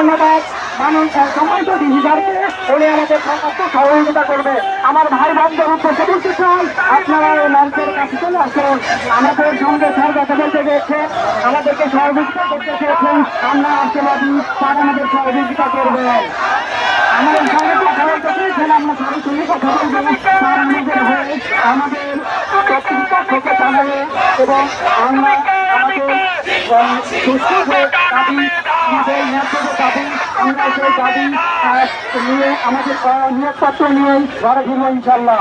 ধন্যবাদ মানুষ সম্মানিত ডিজিটালকে উনি আমাদের সমস্ত সহযোগিতা করবে। আমার ভাই বোনদের উদ্দেশ্যে বলতে চাই, আপনারা এই মঞ্চের কাছে চলে আসুন। আমাদের সঙ্গে স্যার কথা বলতে গেছে, আমাদেরকে সহযোগিতা করতে চেয়েছেন, আমরা আশীর্বাদী তারা আমাদের সহযোগিতা করবেন। আমাদের সঙ্গে কথা বলতে চেয়েছেন, আমরা সবাই সঙ্গে কথা বলবো, তার আমাদের হয়ে আমাদের কর্তৃপক্ষকে জানাবে এবং আমরা আমাদের সুস্থ দাবি, আমাদের ন্যায্য দাবি, আমরা সেই দাবি নিয়ে আমাদের নিয়োগপত্র নিয়ে ঘরে ফিরবো ইনশাল্লাহ।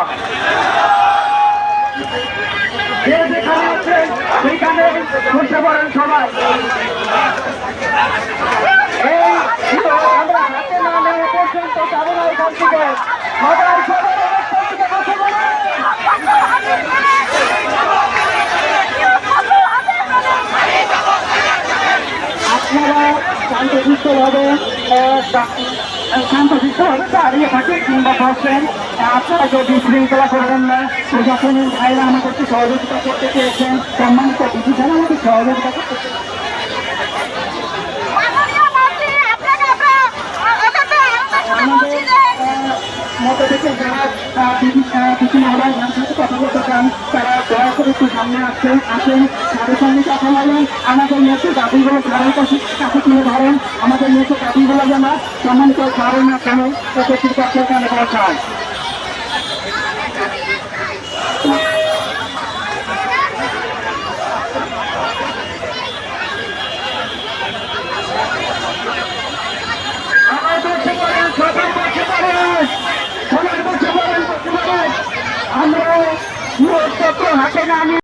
যে যেখানে আছেন সেখানে বসে পড়েন সবাই। এই আমরা হাতে না নেওয়া পর্যন্ত যাবো না এখান থেকে। সবাই সবাই বসে পড়েন। আপনারা শান্তশিষ্টভাবে দাঁড়িয়ে থাকেন কিংবা বসেন। আপনারা কেউ বিশৃঙ্খলা করবেন না। প্রশাসনের ভাইরা আমাদেরকে সহযোগিতা করতে চেয়েছেন, সম্মানিত ডিজিটাল আমাদের সহযোগিতা করতে চেয়েছেন। মতো থেকে যারা বিভিন্ন আমার সাথে কথা বলতে চান তারা দয়া করে একটু সামনে আসেন তাদের সঙ্গে কথা বলেন। আমাদের নিয়ে দাবিগুলো ঘরের কাছে তুলে ধরেন। আমাদের নিয়ে দাবিগুলো যেন সম্মানিত কারণ না কেন কর্তৃপক্ষের কানে পৌঁছায়।